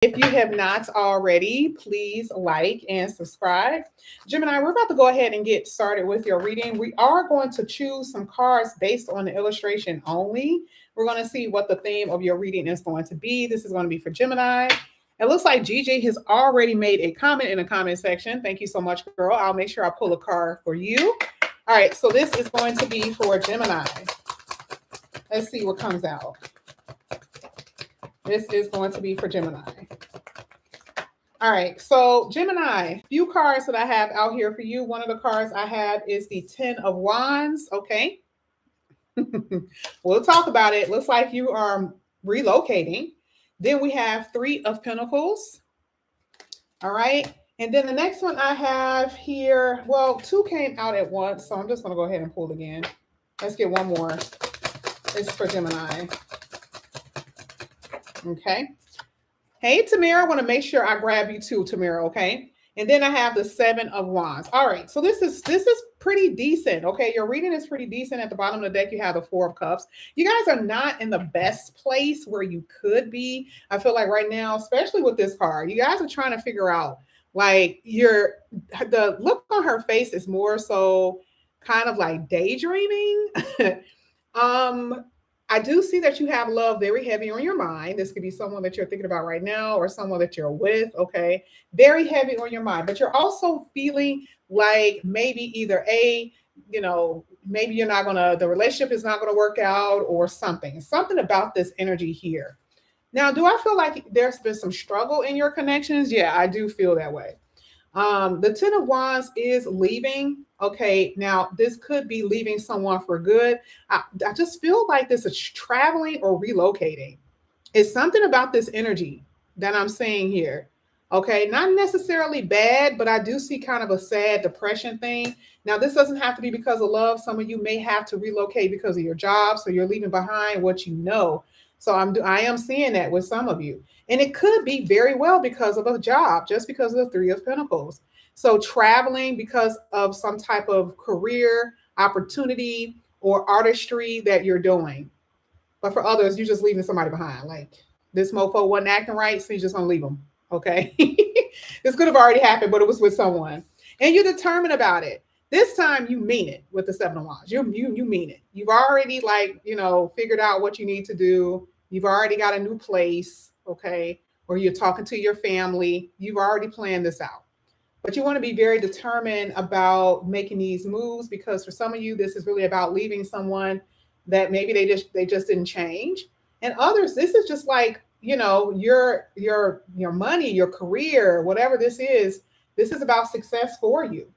If you have not already, please like and subscribe. Gemini, we're about to go ahead and get started with your reading. We are going to choose some cards based on the illustration only. We're going to see what the theme of your reading is going to be. This is going to be for Gemini. It looks like Gigi has already made a comment in the comment section. Thank you so much, girl. I'll make sure I pull a card for you. All right, so this is going to be for Gemini. Let's see what comes out. This is going to be for Gemini. All right, so Gemini, few cards that I have out here for you. One of the cards I have is the 10 of Wands, okay? We'll talk about it. Looks like you are relocating. Then we have 3 of Pentacles. All right, and then the next one I have here, well, 2 came out at once, so I'm just going to go ahead and pull again. Let's get one more. This is for Gemini. Okay. Hey, Tamara, I want to make sure I grab you too, Tamara, okay? And then I have the 7 of Wands. All right, so this is pretty decent, okay? Your reading is pretty decent. At the bottom of the deck, you have the 4 of Cups. You guys are not in the best place where you could be. I feel like right now, especially with this card, you guys are trying to figure out, like, the look on her face is more so kind of like daydreaming. I do see that you have love very heavy on your mind. This could be someone that you're thinking about right now or someone that you're with, okay? Very heavy on your mind. But you're also feeling like maybe either maybe the relationship is not going to work out or something. Something about this energy here. Now, do I feel like there's been some struggle in your connections? Yeah, I do feel that way. The 10 of Wands is leaving. Okay, now this could be leaving someone for good. I just feel like this is traveling or relocating. It's something about this energy that I'm seeing here. Okay, not necessarily bad, but I do see kind of a sad depression thing. Now, this doesn't have to be because of love. Some of you may have to relocate because of your job, so you're leaving behind what you know. So I am seeing that with some of you. And it could be very well because of a job, just because of the 3 of Pentacles. So traveling because of some type of career opportunity or artistry that you're doing. But for others, you're just leaving somebody behind. Like, this mofo wasn't acting right, so you're just going to leave them. Okay. This could have already happened, but it was with someone. And you're determined about it. This time you mean it with the 7 of Wands. You mean it. You've already figured out what you need to do. You've already got a new place, okay? Or you're talking to your family. You've already planned this out. But you want to be very determined about making these moves, because for some of you, this is really about leaving someone that maybe they just didn't change. And others, this is just like, your money, your career, whatever this is about success for you.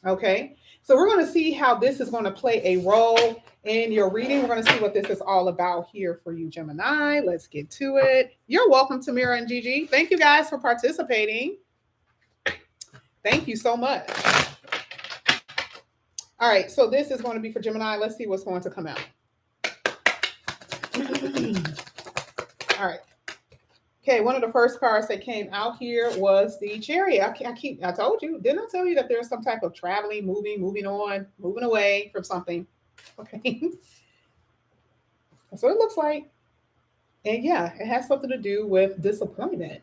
Okay. So we're going to see how this is going to play a role in your reading. We're going to see what this is all about here for you, Gemini. Let's get to it. You're welcome, Tamara and Gigi. Thank you guys for participating. Thank you so much. All right. So this is going to be for Gemini. Let's see what's going to come out. All right. Okay, one of the first cards that came out here was the Chariot. I told you, didn't I tell you that there's some type of traveling, moving on, moving away from something? Okay. That's what it looks like. And yeah, it has something to do with disappointment.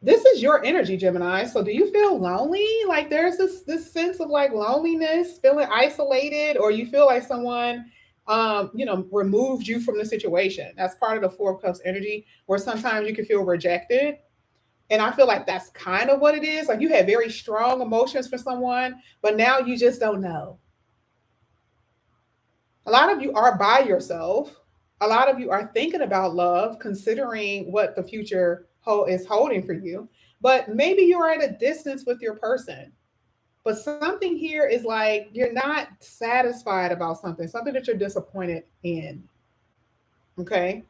This is your energy, Gemini. So do you feel lonely? Like there's this sense of like loneliness, feeling isolated, or you feel like someone removed you from the situation? That's part of the 4 of Cups energy, where sometimes you can feel rejected. And I feel like that's kind of what it is. Like you have very strong emotions for someone, but now you just don't know. A lot of you are by yourself. A lot of you are thinking about love, considering what the future is holding for you. But maybe you're at a distance with your person. But something here is like you're not satisfied about something that you're disappointed in. Okay.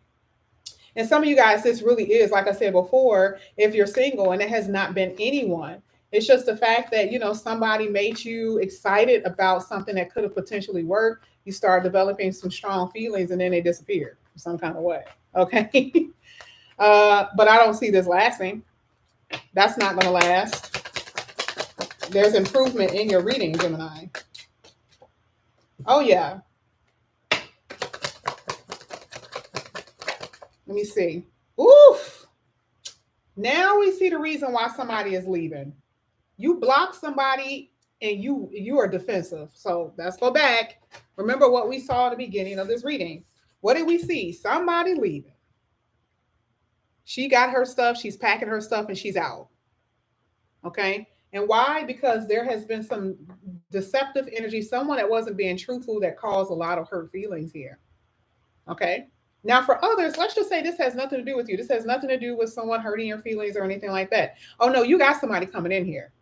And some of you guys, this really is, like I said before, if you're single and it has not been anyone, it's just the fact that, somebody made you excited about something that could have potentially worked. You start developing some strong feelings and then they disappear in some kind of way. Okay. But I don't see this lasting. That's not going to last. There's improvement in your reading, Gemini. Oh, yeah. Let me see. Oof. Now we see the reason why somebody is leaving. You block somebody and you are defensive. So let's go back. Remember what we saw at the beginning of this reading. What did we see? Somebody leaving. She got her stuff, she's packing her stuff, and she's out. Okay. And why? Because there has been some deceptive energy, someone that wasn't being truthful that caused a lot of hurt feelings here. Okay. Now, for others, let's just say this has nothing to do with you. This has nothing to do with someone hurting your feelings or anything like that. Oh, no, you got somebody coming in here.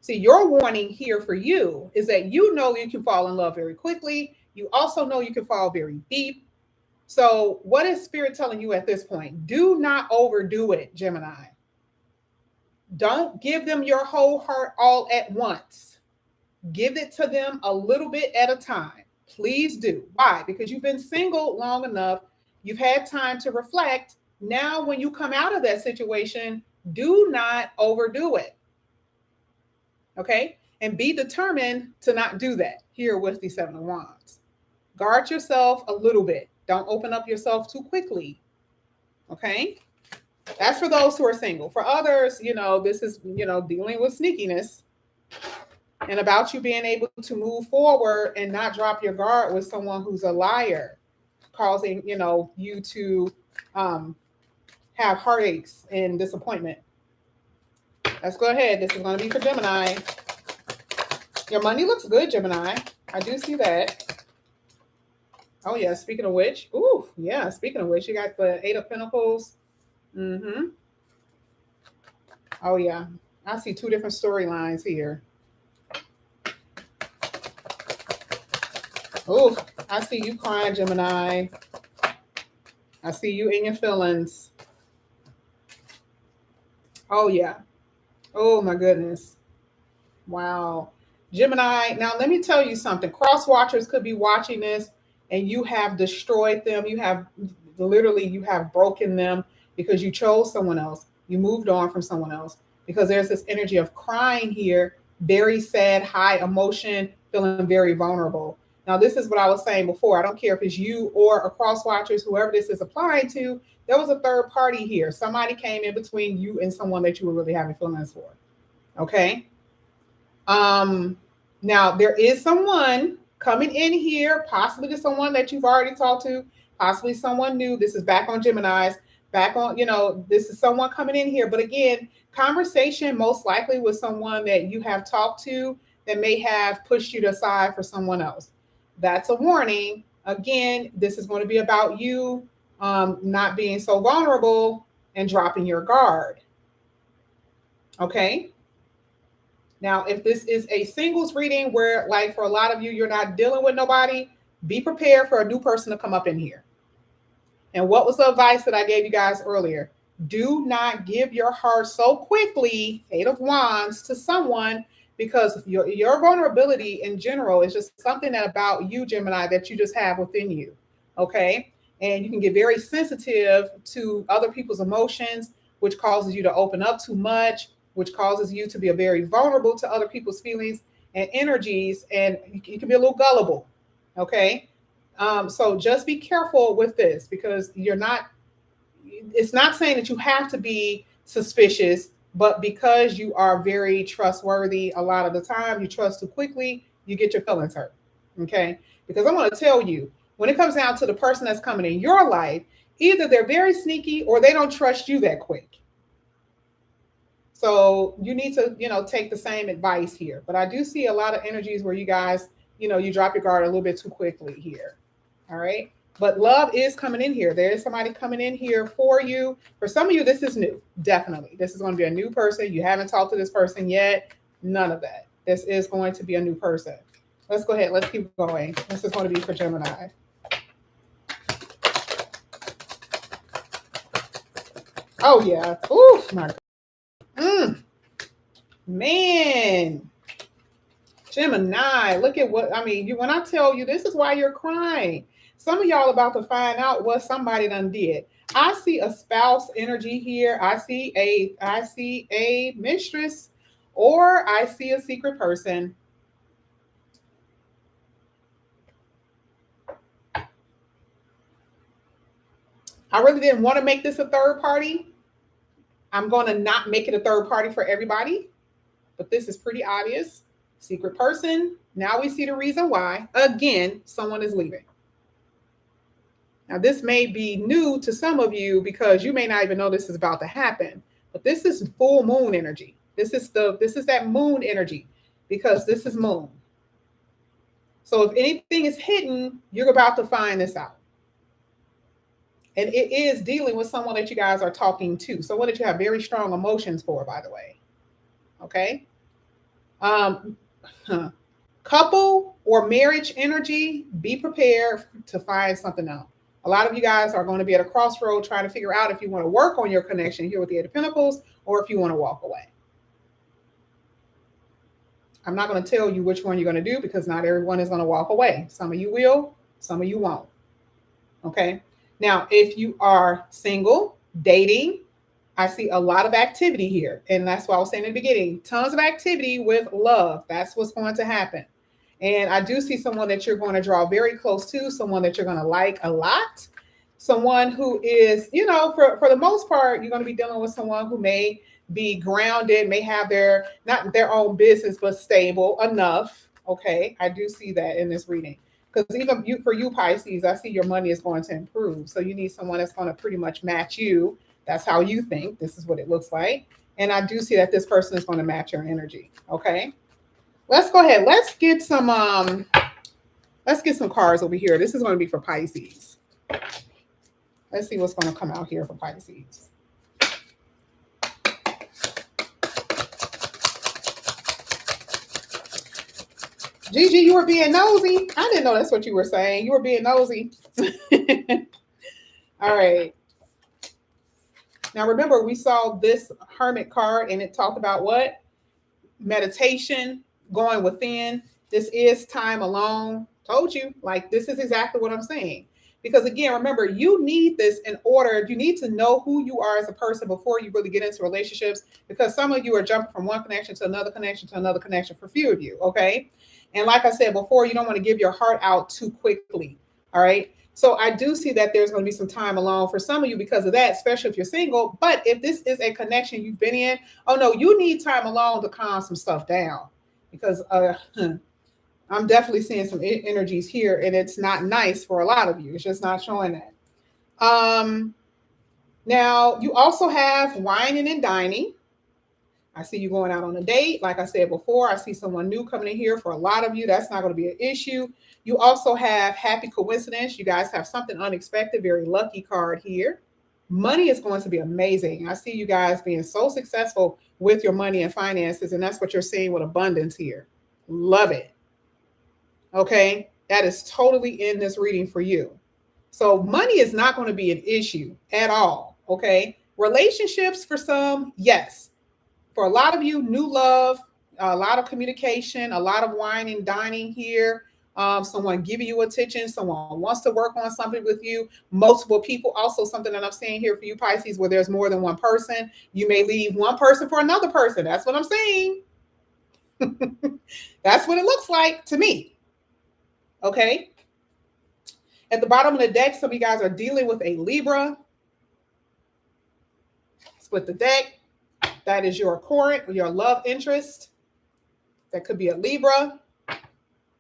See, your warning here for you is that you know you can fall in love very quickly. You also know you can fall very deep. So, what is Spirit telling you at this point? Do not overdo it, Gemini. Don't give them your whole heart all at once. Give it to them a little bit at a time. Please do. Why? Because you've been single long enough. You've had time to reflect. Now, when you come out of that situation, do not overdo it. Okay? And be determined to not do that here with the Seven of Wands. Guard yourself a little bit. Don't open up yourself too quickly. Okay? That's for those who are single. For others, this is, dealing with sneakiness and about you being able to move forward and not drop your guard with someone who's a liar, causing, you to have heartaches and disappointment. Let's go ahead. This is going to be for Gemini. Your money looks good, Gemini. I do see that. Oh, yeah. Speaking of which, speaking of which, you got the Eight of Pentacles. Oh, yeah. I see two different storylines here. Oh, I see you crying, Gemini. I see you in your feelings. Oh, yeah. Oh, my goodness. Wow. Gemini, now let me tell you something. Cross watchers could be watching this and you have destroyed them. You have broken them because you chose someone else. You moved on from someone else because there's this energy of crying here, very sad, high emotion, feeling very vulnerable. Now, this is what I was saying before. I don't care if it's you or a cross watchers, whoever this is applying to, there was a third party here. Somebody came in between you and someone that you were really having feelings for. Okay. Now there is someone coming in here, possibly to someone that you've already talked to, possibly someone new. This is back on Gemini's, back on, this is someone coming in here. But again, conversation most likely with someone that you have talked to that may have pushed you aside for someone else. That's a warning. Again, this is going to be about you not being so vulnerable and dropping your guard. Okay. Now, if this is a singles reading where, like, for a lot of you, you're not dealing with nobody, be prepared for a new person to come up in here. And what was the advice that I gave you guys earlier? Do not give your heart so quickly, Eight of Wands, to someone, because your vulnerability in general is just something that about you, Gemini, that you just have within you. Okay. And you can get very sensitive to other people's emotions, which causes you to open up too much, which causes you to be very vulnerable to other people's feelings and energies, and you can be a little gullible. Okay. So just be careful with this, because it's not saying that you have to be suspicious, but because you are very trustworthy, a lot of the time you trust too quickly, you get your feelings hurt. Okay. Because I'm going to tell you, when it comes down to the person that's coming in your life, either they're very sneaky or they don't trust you that quick. So you need to, take the same advice here. But I do see a lot of energies where you guys, you drop your guard a little bit too quickly here. All right. But love is coming in here. There is somebody coming in here for you. For some of you, this is new. Definitely. This is going to be a new person. You haven't talked to this person yet. None of that. This is going to be a new person. Let's go ahead. Let's keep going. This is going to be for Gemini. Oh, yeah. Ooh, my God. Man, Gemini, look at what I mean. When I tell you, this is why you're crying. Some of y'all about to find out what somebody done did. I see a spouse energy here. I see a mistress, or I see a secret person. I really didn't want to make this a third party, I'm going to not make it a third party for everybody, but this is pretty obvious. Secret person. Now we see the reason why. Again, someone is leaving. Now, this may be new to some of you because you may not even know this is about to happen, but this is full moon energy. This is that moon energy because this is moon. So if anything is hidden, you're about to find this out. And it is dealing with someone that you guys are talking to, someone that you have very strong emotions for, by the way. Okay. Couple or marriage energy, be prepared to find something out. A lot of you guys are going to be at a crossroad trying to figure out if you want to work on your connection here with the Eight of Pentacles or if you want to walk away. I'm not going to tell you which one you're going to do because not everyone is going to walk away. Some of you will, some of you won't. Okay. Now, if you are single, dating, I see a lot of activity here. And that's why I was saying in the beginning, tons of activity with love. That's what's going to happen. And I do see someone that you're going to draw very close to, someone that you're going to like a lot, someone who is, for the most part, you're going to be dealing with someone who may be grounded, may have not their own business, but stable enough. Okay. I do see that in this reading. Because even for you, Pisces, I see your money is going to improve. So you need someone that's going to pretty much match you. That's how you think. This is what it looks like. And I do see that this person is going to match your energy. Okay. Let's go ahead. Let's get some cards over here. This is going to be for Pisces. Let's see what's going to come out here for Pisces. Gigi, you were being nosy. I didn't know that's what you were saying. You were being nosy. All right. Now, remember, we saw this Hermit card and it talked about what? Meditation, going within. This is time alone. Told you, like, this is exactly what I'm saying. Because again, remember, you need this you need to know who you are as a person before you really get into relationships, because some of you are jumping from one connection to another connection to another connection for few of you, okay? And like I said before, you don't want to give your heart out too quickly, all right? So I do see that there's going to be some time alone for some of you because of that, especially if you're single. But if this is a connection you've been in, oh no, you need time alone to calm some stuff down, because I'm definitely seeing some energies here, and it's not nice for a lot of you. It's just not showing that. Now, you also have whining and dining. I see you going out on a date. Like I said before, I see someone new coming in here for a lot of you. That's not going to be an issue. You also have happy coincidence. You guys have something unexpected, very lucky card here. Money is going to be amazing. I see you guys being so successful with your money and finances, and that's what you're seeing with abundance here. Love it. Okay, that is totally in this reading for you. So money is not going to be an issue at all. Okay, relationships for some, yes. For a lot of you, new love, a lot of communication, a lot of wine and dining here. Someone giving you attention, someone wants to work on something with you, multiple people. Also something that I'm saying here for you, Pisces, where there's more than one person. You may leave one person for another person. That's what I'm saying. That's what it looks like to me. Okay. At the bottom of the deck, some of you guys are dealing with a Libra. Split the deck. That is your current, your love interest. That could be a Libra.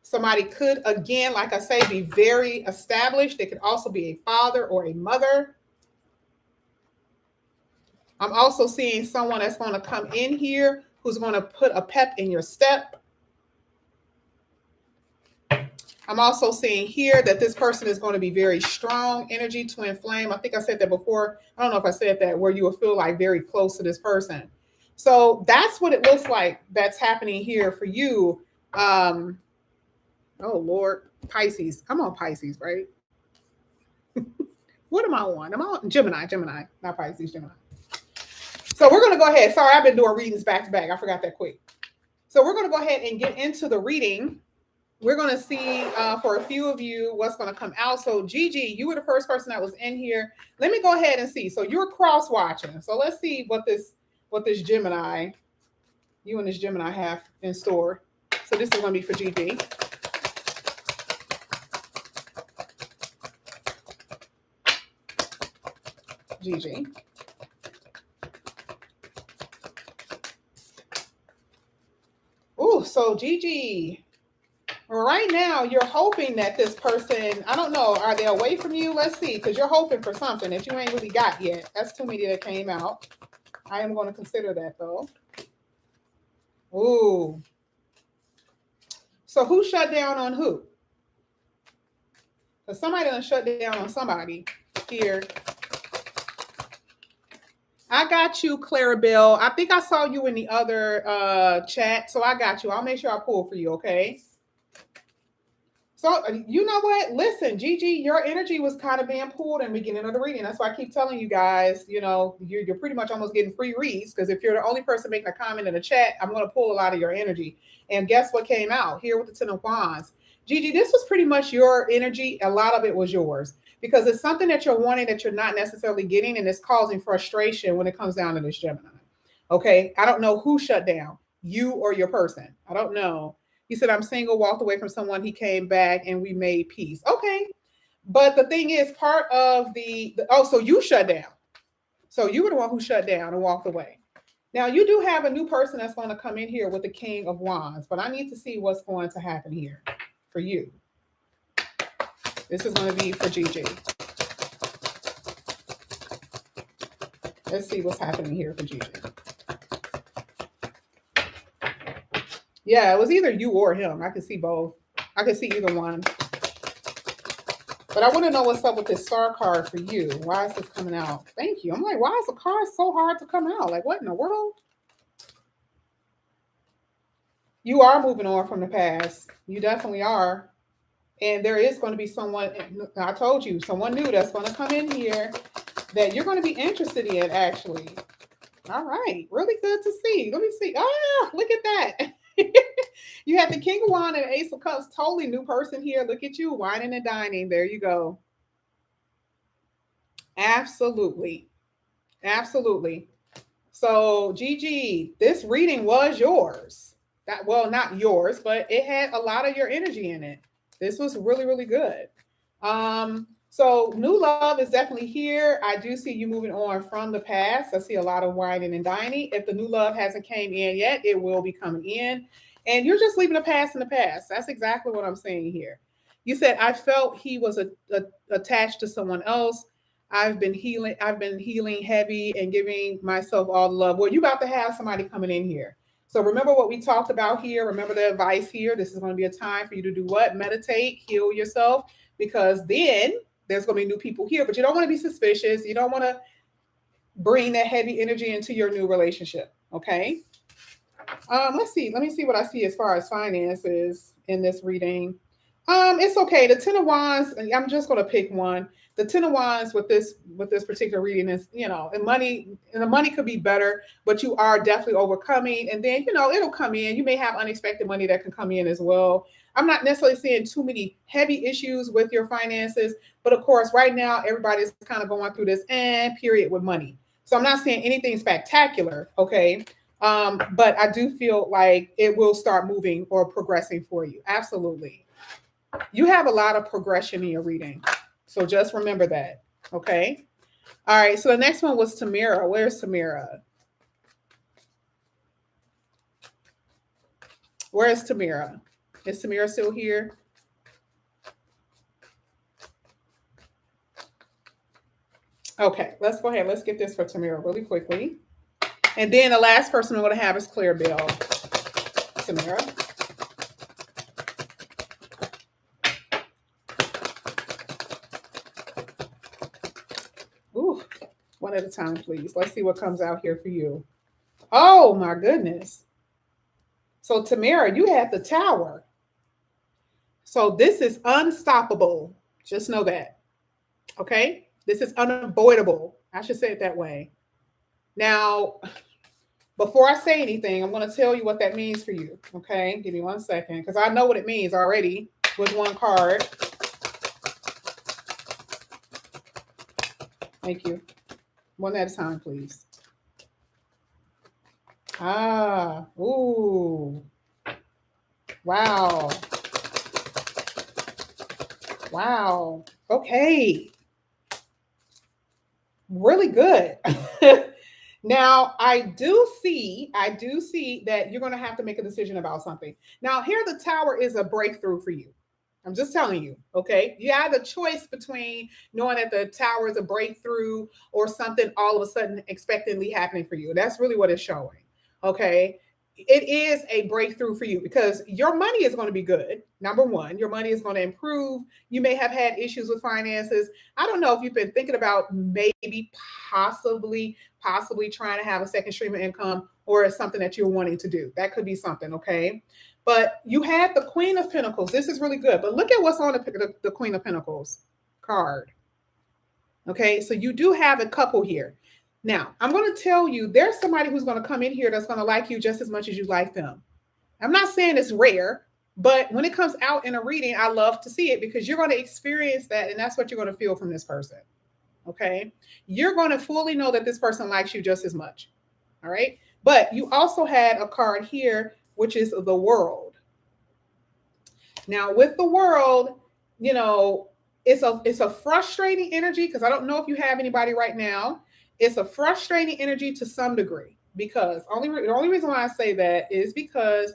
Somebody could, again, like I say, be very established. They could also be a father or a mother. I'm also seeing someone that's going to come in here who's going to put a pep in your step. I'm also seeing here that this person is going to be very strong energy, twin flame. I think I said that before. I don't know if I said that, where you will feel like very close to this person. So that's what it looks like that's happening here for you. Oh, Lord, Pisces. I'm on Pisces, right? What am I on? I'm on Gemini, not Pisces, Gemini. So we're going to go ahead. Sorry, I've been doing readings back to back. I forgot that quick. So we're going to go ahead and get into the reading. We're going to see for a few of you what's going to come out. So Gigi, you were the first person that was in here. Let me go ahead and see. So you're cross watching. So let's see what this Gemini, you and this Gemini have in store. So this is going to be for Gigi. Gigi. Ooh, so Gigi, right now you're hoping that this person, I don't know, are they away from you? Let's see, because you're hoping for something that you ain't really got yet. That's too many that came out. I am going to consider that though. Ooh. So who shut down on who? Because somebody done shut down on somebody here. I got you, Clarabelle. I think I saw you in the other chat, so I got you. I'll make sure I pull for you, okay? So you know what? Listen, Gigi, your energy was kind of being pulled in the beginning of the reading. That's why I keep telling you guys, you know, you're pretty much almost getting free reads because if you're the only person making a comment in the chat, I'm going to pull a lot of your energy. And guess what came out here with the Ten of Wands? Gigi, this was pretty much your energy. A lot of it was yours because it's something that you're wanting that you're not necessarily getting, and it's causing frustration when it comes down to this Gemini. Okay, I don't know who shut down, you or your person. I don't know. He said, I'm single, walked away from someone. He came back and we made peace. Okay. But the thing is, part of so you shut down. So you were the one who shut down and walked away. Now you do have a new person that's going to come in here with the King of Wands, but I need to see what's going to happen here for you. This is going to be for Gigi. Let's see what's happening here for Gigi. Yeah, it was either you or him. I could see both. I could see either one. But I want to know what's up with this star card for you. Why is this coming out? Thank you. I'm like, why is the card so hard to come out? Like, what in the world? You are moving on from the past. You definitely are. And there is going to be someone, I told you, someone new that's going to come in here that you're going to be interested in, actually. All right. Really good to see. Let me see. Ah, look at that. You have the King of Wands and Ace of Cups. Totally new person here. Look at you, whining and dining. There you go. Absolutely. Absolutely. So, Gigi, this reading was yours. Well, not yours, but it had a lot of your energy in it. This was really, really good. So new love is definitely here. I do see you moving on from the past. I see a lot of whining and dining. If the new love hasn't came in yet, it will be coming in. And you're just leaving the past in the past. That's exactly what I'm saying here. You said, I felt he was attached to someone else. I've been healing heavy and giving myself all the love. Well, you about to have somebody coming in here. So remember what we talked about here. Remember the advice here. This is going to be a time for you to do what? Meditate, heal yourself, because then there's going to be new people here, but you don't want to be suspicious. You don't want to bring that heavy energy into your new relationship. Okay. Let's see. Let me see what I see as far as finances in this reading. It's okay. The Ten of Wands, I'm just going to pick one. The Ten of Wands with this particular reading is, you know, and the money could be better, but you are definitely overcoming. And then, you know, it'll come in. You may have unexpected money that can come in as well. I'm not necessarily seeing too many heavy issues with your finances, but of course, right now, everybody's kind of going through this period with money. So I'm not seeing anything spectacular. Okay. But I do feel like it will start moving or progressing for you. Absolutely. You have a lot of progression in your reading. So just remember that. Okay. All right. So the next one was Tamara. Where's Tamara? Where's Tamara? Is Tamara still here? Okay. Let's go ahead. Let's get this for Tamara really quickly. And then the last person I'm going to have is Clarabelle. Tamara. Ooh, one at a time, please. Let's see what comes out here for you. Oh, my goodness. So, Tamara, you had the Tower. So, this is unstoppable. Just know that. Okay? This is unavoidable. I should say it that way. Now, before I say anything, I'm going to tell you what that means for you. Okay? Give me 1 second, because I know what it means already with one card. Thank you. One at a time, please. Ah, ooh. Wow. Wow. Okay. Really good. Now, I do see that you're going to have to make a decision about something. Now, here the tower is a breakthrough for you. I'm just telling you, okay? You have the choice between knowing that the tower is a breakthrough or something all of a sudden expectantly happening for you. That's really what it's showing, okay? It is a breakthrough for you because your money is going to be good. Number one, your money is going to improve. You may have had issues with finances. I don't know if you've been thinking about maybe possibly trying to have a second stream of income or it's something that you're wanting to do. That could be something, okay? But you had the Queen of Pentacles. This is really good. But look at what's on the Queen of Pentacles card. Okay, so you do have a couple here. Now, I'm going to tell you there's somebody who's going to come in here that's going to like you just as much as you like them. I'm not saying it's rare, but when it comes out in a reading, I love to see it because you're going to experience that and that's what you're going to feel from this person. Okay, you're going to fully know that this person likes you just as much. All right, but you also had a card here, which is the World. Now, with the World, you know, it's a frustrating energy because I don't know if you have anybody right now. It's a frustrating energy to some degree because the only reason why I say that is because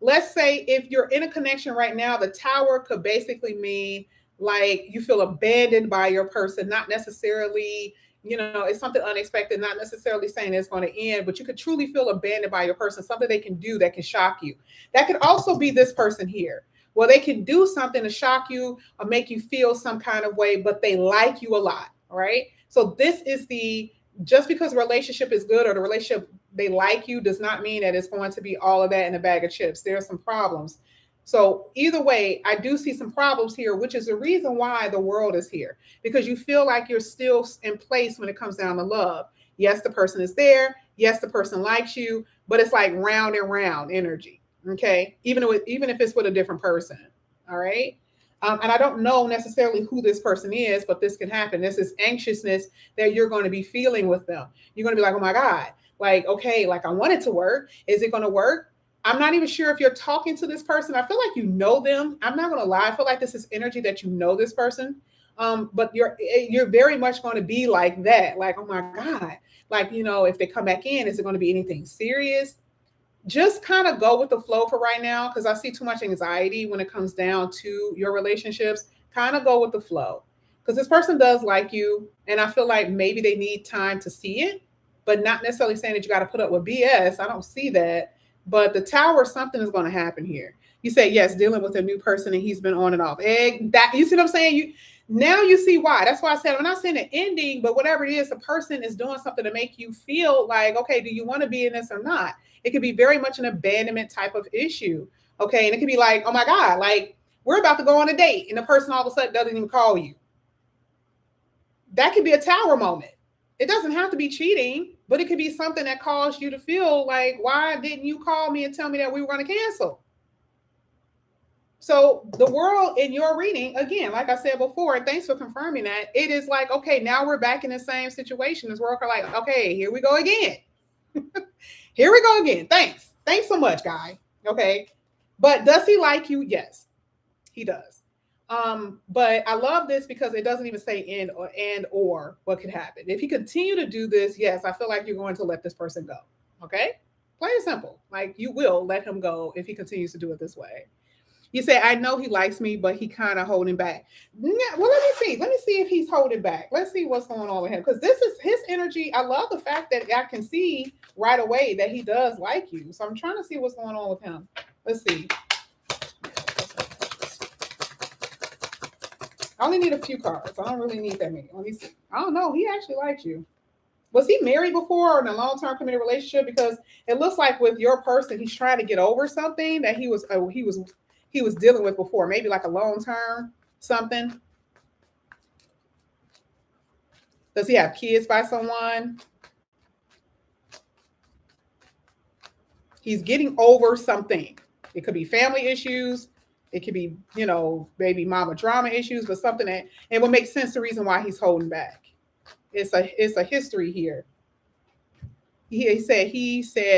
let's say if you're in a connection right now, the tower could basically mean like you feel abandoned by your person, not necessarily, it's something unexpected, not necessarily saying it's going to end, but you could truly feel abandoned by your person, something they can do that can shock you. That could also be this person here. Well, they can do something to shock you or make you feel some kind of way, but they like you a lot, right? So this is just because a relationship is good or the relationship they like you does not mean that it's going to be all of that in a bag of chips. There are some problems. So either way, I do see some problems here, which is the reason why the World is here, because you feel like you're still in place when it comes down to love. Yes, the person is there. Yes, the person likes you, but it's like round and round energy. Okay, even if it's with a different person. All right. And I don't know necessarily who this person is, but this can happen. This is anxiousness that you're going to be feeling with them. You're going to be like, oh my God, like, okay, like I want it to work. Is it going to work? I'm not even sure if you're talking to this person. I feel like you know them. I'm not going to lie. I feel like this is energy that you know this person. But you're very much going to be like that. Like, oh my God, like, if they come back in, is it going to be anything serious? Just kind of go with the flow for right now because I see too much anxiety when it comes down to your relationships. Kind of go with the flow because this person does like you, and I feel like maybe they need time to see it, but not necessarily saying that you got to put up with BS. I don't see that, but the tower, something is going to happen here. You say yes, dealing with a new person, and he's been on and off. That you see what I'm saying? Now you see why. That's why I said I'm not saying an ending, but whatever it is, the person is doing something to make you feel like, okay, do you want to be in this or not? It could be very much an abandonment type of issue. Okay. And it could be like, oh my God, like we're about to go on a date and the person all of a sudden doesn't even call you. That could be a tower moment. It doesn't have to be cheating, but it could be something that caused you to feel like, why didn't you call me and tell me that we were going to cancel? So the World in your reading, again, like I said before, and thanks for confirming that, it is like, okay, now we're back in the same situation as World. Like, okay, here we go again. Here we go again. Thanks. Thanks so much, guy. Okay. But does he like you? Yes, he does. But I love this because it doesn't even say or what could happen. If you continue to do this, yes, I feel like you're going to let this person go. Okay. Plain and simple. Like you will let him go if he continues to do it this way. You say, I know he likes me, but he kind of holding back. Well, let me see. Let me see if he's holding back. Let's see what's going on with him. Because this is his energy. I love the fact that I can see right away that he does like you. So I'm trying to see what's going on with him. Let's see. I only need a few cards. I don't really need that many. Let me see. I don't know. He actually likes you. Was he married before or in a long-term committed relationship? Because it looks like with your person, he's trying to get over something that he was dealing with before, maybe like a long-term something. Does he have kids by someone? He's getting over something. It could be family issues. It could be, baby mama drama issues, but something that it will make sense the reason why he's holding back. It's a history here. He said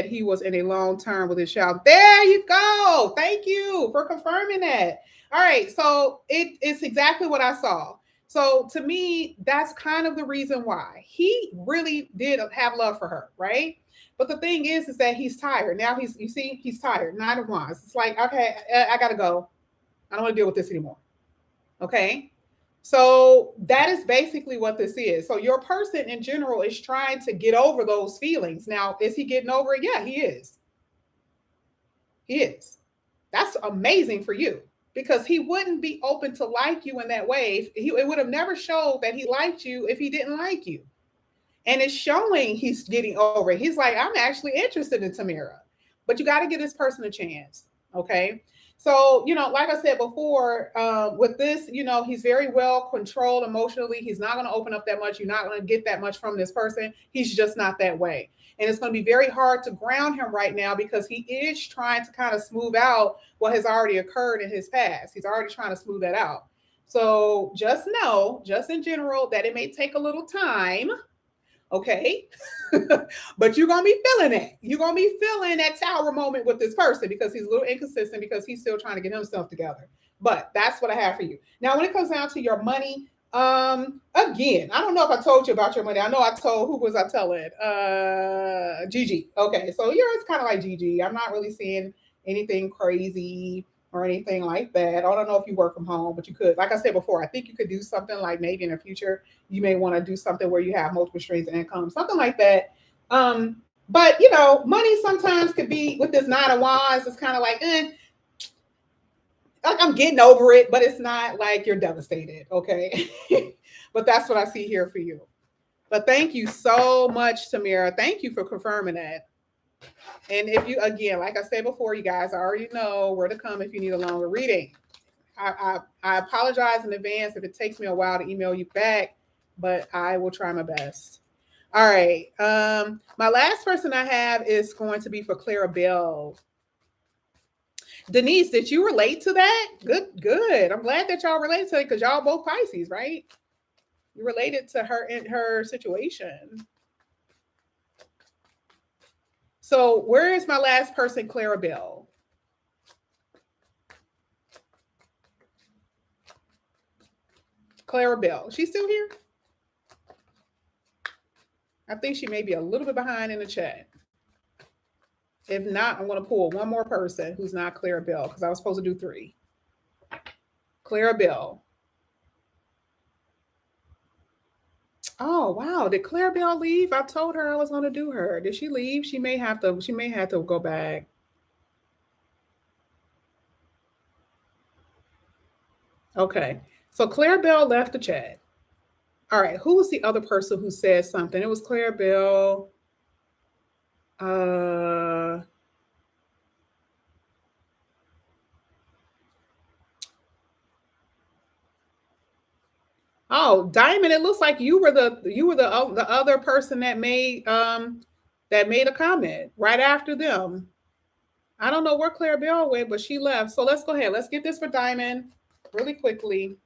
he was in a long term with his child. There you go. Thank you for confirming that. All right. So it's exactly what I saw. So to me, that's kind of the reason why he really did have love for her, right? But the thing is that he's tired. Now you see, he's tired. Nine of Wands. It's like, okay, I gotta go. I don't want to deal with this anymore. Okay. So that is basically what this is. So your person in general is trying to get over those feelings. Now, is he getting over it? Yeah, he is. He is. That's amazing for you because he wouldn't be open to like you in that way. It would have never showed that he liked you if he didn't like you. And it's showing he's getting over it. He's like, I'm actually interested in Tamara, but you got to give this person a chance. Okay. So, like I said before, with this, he's very well controlled emotionally. He's not going to open up that much. You're not going to get that much from this person. He's just not that way. And it's going to be very hard to ground him right now because he is trying to kind of smooth out what has already occurred in his past. He's already trying to smooth that out. So just know, just in general, that it may take a little time. Okay. But you're going to be feeling it. You're going to be feeling that tower moment with this person because he's a little inconsistent because he's still trying to get himself together. But that's what I have for you. Now, when it comes down to your money, again, I don't know if I told you about your money. I know I told, who was I telling? Gigi. Okay. So yours kind of like Gigi. I'm not really seeing anything crazy or anything like that. I don't know if you work from home, but you could. Like I said before, I think you could do something like maybe in the future, you may want to do something where you have multiple streams of income, something like that. But money sometimes could be with this Nine of Wands. It's kind of like, like I'm getting over it, but it's not like you're devastated. Okay. But that's what I see here for you. But thank you so much, Tamara. Thank you for confirming that. And if you, again, like I said before, you guys already know where to come if you need a longer reading. I apologize in advance if it takes me a while to email you back, but I will try my best. All right. My last person I have is going to be for Clara Bell. Denise, did you relate to that? Good. I'm glad that y'all related to it because y'all both Pisces, right? You related to her in her situation. So where is my last person, Clara Bell? Clara Bell. She's still here? I think she may be a little bit behind in the chat. If not, I'm going to pull one more person who's not Clara Bell because I was supposed to do 3. Clara Bell. Oh wow! Did Clara Bell leave? I told her I was going to do her. Did she leave? She may have to. She may have to go back. Okay. So Clara Bell left the chat. All right. Who was the other person who said something? It was Clara Bell. Oh, Diamond! It looks like you were the other person that made a comment right after them. I don't know where Clara Bell went, but she left. So let's go ahead. Let's get this for Diamond really quickly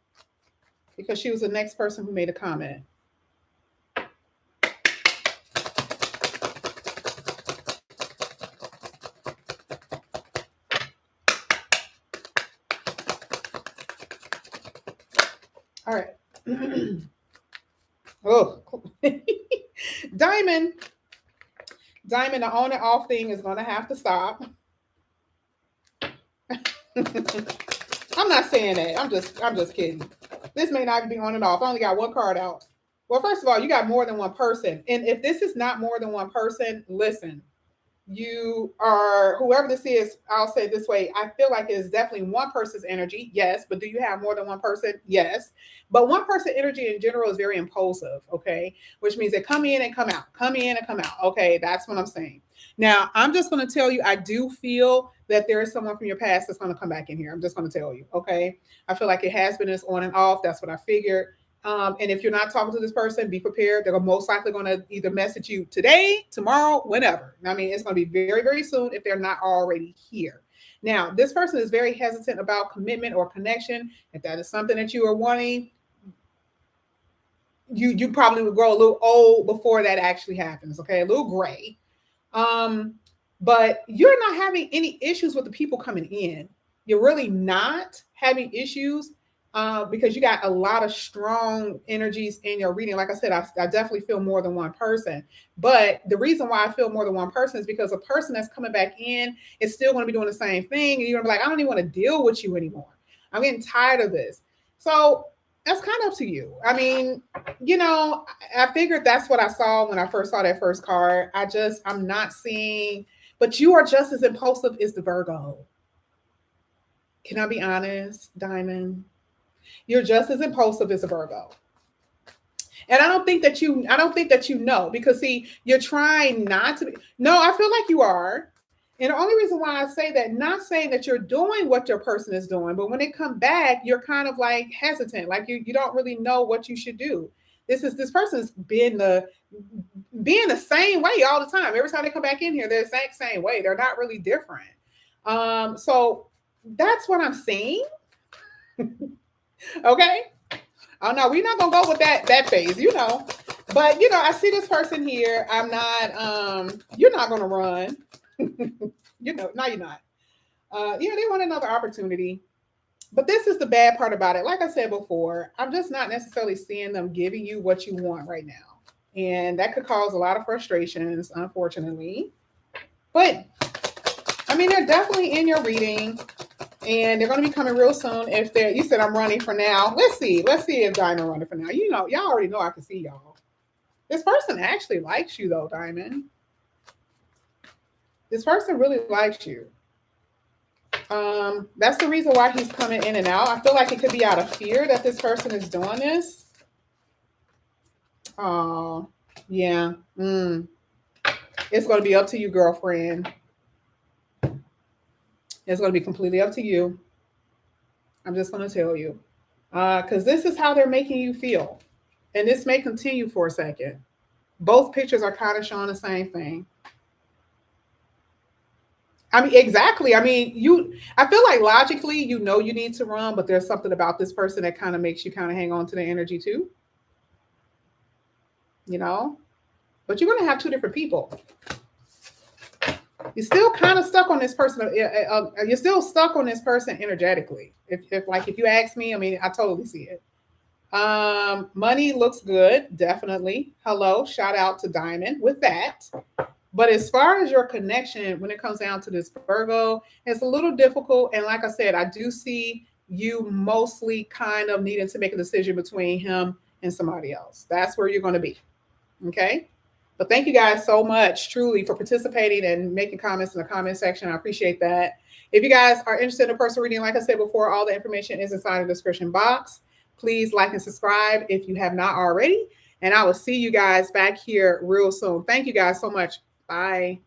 because she was the next person who made a comment. All right. Oh, Diamond, the on and off thing is going to have to stop. I'm not saying that. I'm just kidding. This may not be on and off. I only got one card out. Well, first of all, you got more than one person. And if this is not more than one person, listen, you are, whoever this is, I'll say it this way. I feel like it is definitely one person's energy. Yes. But do you have more than one person? Yes. But one person energy in general is very impulsive. Okay. Which means they come in and come out, come in and come out. Okay. That's what I'm saying. Now, I'm just going to tell you, I do feel that there is someone from your past that's going to come back in here. I'm just going to tell you. Okay. I feel like it has been this on and off. That's what I figured. And if you're not talking to this person, be prepared. They're most likely going to either message you today, tomorrow, whenever. I mean, it's going to be very, very soon if they're not already here. Now, this person is very hesitant about commitment or connection. If that is something that you are wanting, you probably would grow a little old before that actually happens. Okay, a little gray. But you're not having any issues with the people coming in. You're really not having issues. because you got a lot of strong energies in your reading. Like I said, I definitely feel more than one person. But the reason why I feel more than one person is because a person that's coming back in is still going to be doing the same thing. And you're going to be like, I don't even want to deal with you anymore. I'm getting tired of this. So that's kind of up to you. I mean, I figured that's what I saw when I first saw that first card. I'm not seeing, but you are just as impulsive as the Virgo. Can I be honest, Diamond? You're just as impulsive as a Virgo. And I don't think that you know, because see, you're trying not to be. No, I feel like you are. And the only reason why I say that, not saying that you're doing what your person is doing, but when they come back, you're kind of like hesitant, like you don't really know what you should do. This person's being the same way all the time. Every time they come back in here, they're the exact same way. They're not really different. So that's what I'm seeing. Okay. Oh no, we're not gonna go with that phase, But I see this person here. I'm not. You're not gonna run. No, you're not. They want another opportunity. But this is the bad part about it. Like I said before, I'm just not necessarily seeing them giving you what you want right now, and that could cause a lot of frustrations, unfortunately. But I mean, they're definitely in your reading. And they're going to be coming real soon. You said I'm running for now. Let's see if Diamond running for now. Y'all already know I can see y'all. This person actually likes you though, Diamond. This person really likes you. That's the reason why he's coming in and out. I feel like it could be out of fear that this person is doing this. Oh, yeah. It's going to be up to you, girlfriend. It's going to be completely up to you. I'm just going to tell you. Because this is how they're making you feel. And this may continue for a second. Both pictures are kind of showing the same thing. I mean, exactly. I mean, I feel like logically, you need to run, but there's something about this person that kind of makes you kind of hang on to the energy too. But you're going to have two different people. You're still kind of stuck on this person. You're still stuck on this person energetically. If you ask me, I mean, I totally see it. Money looks good, definitely. Hello, shout out to Diamond with that. But as far as your connection, when it comes down to this Virgo, it's a little difficult. And like I said, I do see you mostly kind of needing to make a decision between him and somebody else. That's where you're going to be. Okay. But thank you guys so much, truly, for participating and making comments in the comment section. I appreciate that. If you guys are interested in a personal reading, like I said before, all the information is inside the description box. Please like and subscribe if you have not already. And I will see you guys back here real soon. Thank you guys so much. Bye.